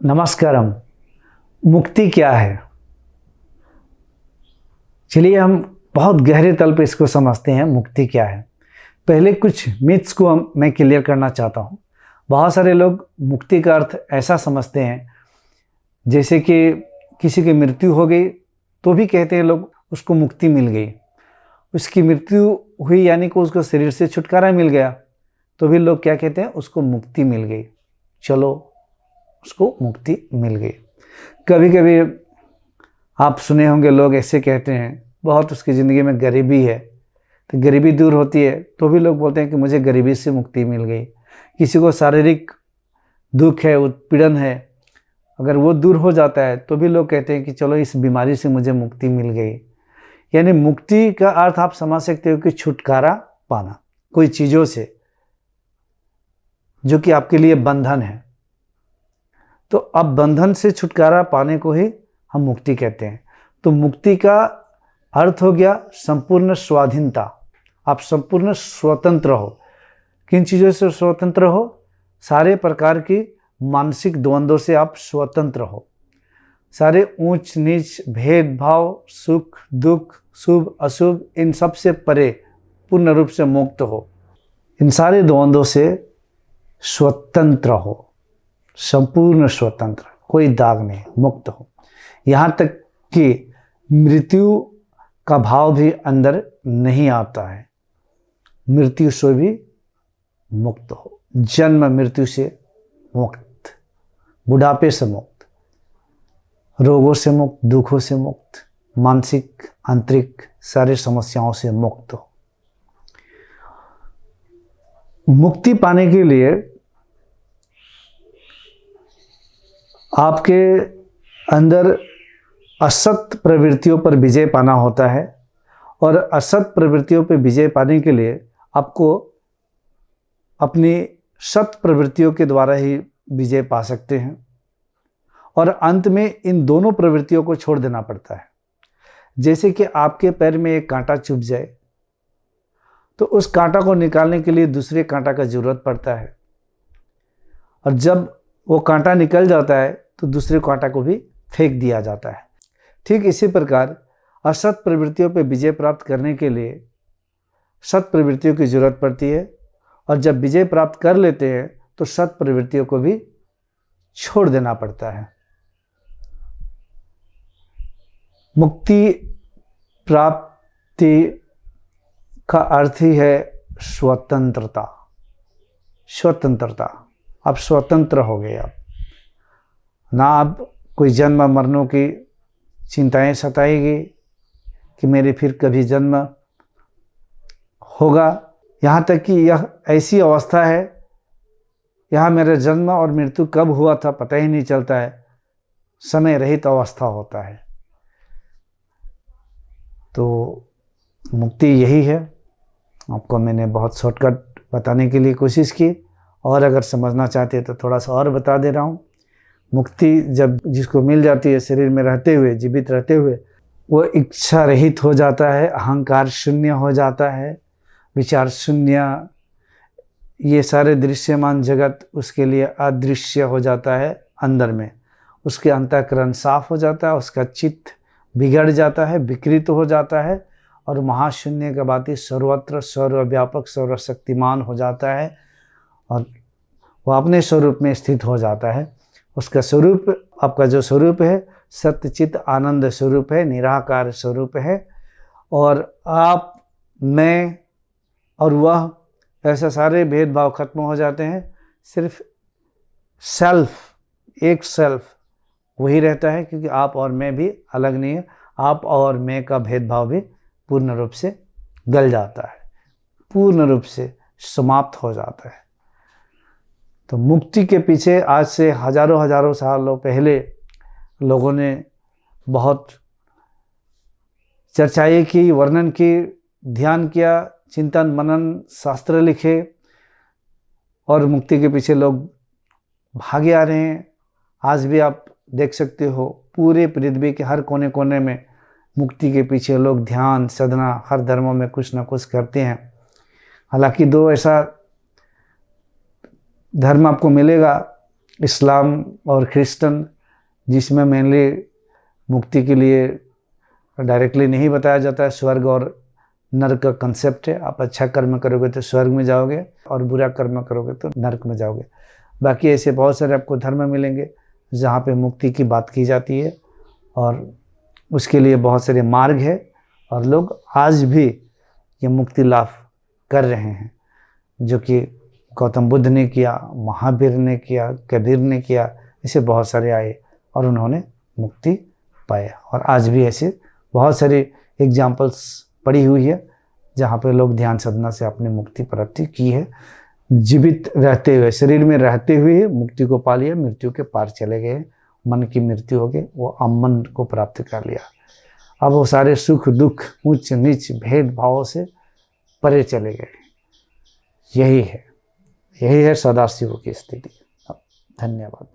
नमस्कारम। मुक्ति क्या है? चलिए हम बहुत गहरे तल पे इसको समझते हैं। मुक्ति क्या है? पहले कुछ मिथ्स को मैं क्लियर करना चाहता हूँ। बहुत सारे लोग मुक्ति का अर्थ ऐसा समझते हैं जैसे कि किसी की मृत्यु हो गई तो भी कहते हैं लोग उसको मुक्ति मिल गई। उसकी मृत्यु हुई यानी कि उसको शरीर से छुटकारा मिल गया तो भी लोग क्या कहते हैं? उसको मुक्ति मिल गई। चलो, उसको मुक्ति मिल गई। कभी कभी आप सुने होंगे लोग ऐसे कहते हैं, बहुत उसकी ज़िंदगी में गरीबी है तो गरीबी दूर होती है तो भी लोग बोलते हैं कि मुझे गरीबी से मुक्ति मिल गई। किसी को शारीरिक दुख है, उत्पीड़न है, अगर वो दूर हो जाता है तो भी लोग कहते हैं कि चलो इस बीमारी से मुझे मुक्ति मिल गई। यानी मुक्ति का अर्थ आप समझ सकते हो कि छुटकारा पाना कोई चीज़ों से जो कि आपके लिए बंधन है। तो अब बंधन से छुटकारा पाने को ही हम मुक्ति कहते हैं। तो मुक्ति का अर्थ हो गया संपूर्ण स्वाधीनता। आप संपूर्ण स्वतंत्र हो। किन चीज़ों से स्वतंत्र हो? सारे प्रकार की मानसिक द्वंद्वों से आप स्वतंत्र हो। सारे ऊंच नीच, भेदभाव, सुख दुख, शुभ अशुभ, इन सब से परे पूर्ण रूप से मुक्त हो। इन सारे द्वंद्वों से स्वतंत्र हो, संपूर्ण स्वतंत्र, कोई दाग नहीं, मुक्त हो। यहाँ तक कि मृत्यु का भाव भी अंदर नहीं आता है। मृत्यु से भी मुक्त हो, जन्म मृत्यु से मुक्त, बुढ़ापे से मुक्त, रोगों से मुक्त, दुखों से मुक्त, मानसिक आंतरिक सारी समस्याओं से मुक्त हो। मुक्ति पाने के लिए आपके अंदर असत प्रवृत्तियों पर विजय पाना होता है और असत प्रवृत्तियों पर विजय पाने के लिए आपको अपनी सत प्रवृत्तियों के द्वारा ही विजय पा सकते हैं। और अंत में इन दोनों प्रवृत्तियों को छोड़ देना पड़ता है। जैसे कि आपके पैर में एक कांटा चुभ जाए तो उस कांटा को निकालने के लिए दूसरे कांटा का जरूरत पड़ता है, और जब वो कांटा निकल जाता है तो दूसरे कांटा को भी फेंक दिया जाता है। ठीक इसी प्रकार असत प्रवृत्तियों पर विजय प्राप्त करने के लिए सत प्रवृत्तियों की जरूरत पड़ती है, और जब विजय प्राप्त कर लेते हैं तो सत प्रवृत्तियों को भी छोड़ देना पड़ता है। मुक्ति प्राप्ति का अर्थ ही है स्वतंत्रता। स्वतंत्रता, आप स्वतंत्र हो गए। आप ना आप कोई जन्म मरणों की चिंताएं सताएगी कि मेरे फिर कभी जन्म होगा। यहाँ तक कि यह ऐसी अवस्था है, यहाँ मेरा जन्म और मृत्यु कब हुआ था पता ही नहीं चलता है। समय रहित अवस्था होता है। तो मुक्ति यही है। आपको मैंने बहुत शॉर्टकट बताने के लिए कोशिश की, और अगर समझना चाहते हैं तो थोड़ा सा और बता दे रहा हूँ। मुक्ति जब जिसको मिल जाती है शरीर में रहते हुए, जीवित रहते हुए, वो इच्छा रहित हो जाता है, अहंकार शून्य हो जाता है, विचार शून्य, ये सारे दृश्यमान जगत उसके लिए अदृश्य हो जाता है। अंदर में उसके अंतःकरण साफ हो जाता है, उसका चित्त बिगड़ जाता है, विकृत हो जाता है, और महाशून्य का बात ही सर्वत्र सर्वव्यापक सर्वशक्तिमान हो जाता है, और वह अपने स्वरूप में स्थित हो जाता है। उसका स्वरूप, आपका जो स्वरूप है सत्य चित्त आनंद स्वरूप है, निराकार स्वरूप है। और आप, मैं और वह, ऐसे सारे भेदभाव खत्म हो जाते हैं। सिर्फ सेल्फ, एक सेल्फ वही रहता है, क्योंकि आप और मैं भी अलग नहीं है। आप और मैं का भेदभाव भी पूर्ण रूप से गल जाता है, पूर्ण रूप से समाप्त हो जाता है। तो मुक्ति के पीछे आज से हजारों हजारों सालों पहले लोगों ने बहुत चर्चाएं की, वर्णन की, ध्यान किया, चिंतन मनन, शास्त्र लिखे, और मुक्ति के पीछे लोग भागे आ रहे हैं। आज भी आप देख सकते हो पूरे पृथ्वी के हर कोने कोने में मुक्ति के पीछे लोग ध्यान साधना, हर धर्मों में कुछ ना कुछ करते हैं। हालांकि दो ऐसा धर्म आपको मिलेगा इस्लाम और क्रिश्चियन, जिसमें मेनली मुक्ति के लिए डायरेक्टली नहीं बताया जाता है, स्वर्ग और नरक का कंसेप्ट है। आप अच्छा कर्म करोगे तो स्वर्ग में जाओगे और बुरा कर्म करोगे तो नरक में जाओगे। बाकी ऐसे बहुत सारे आपको धर्म मिलेंगे जहाँ पे मुक्ति की बात की जाती है और उसके लिए बहुत सारे मार्ग है और लोग आज भी ये मुक्ति लाभ कर रहे हैं, जो कि गौतम बुद्ध ने किया, महावीर ने किया, कबीर ने किया, ऐसे बहुत सारे आए और उन्होंने मुक्ति पाया। और आज भी ऐसे बहुत सारे एग्जाम्पल्स पड़ी हुई है जहाँ पे लोग ध्यान साधना से अपनी मुक्ति प्राप्ति की है। जीवित रहते हुए, शरीर में रहते हुए मुक्ति को पा लिया, मृत्यु के पार चले गए, मन की मृत्यु हो गई, वो अमन को प्राप्त कर लिया। अब वो सारे सुख दुख, ऊंच नीच, भेदभाव से परे चले गए। यही है सदाशिव की स्थिति। धन्यवाद।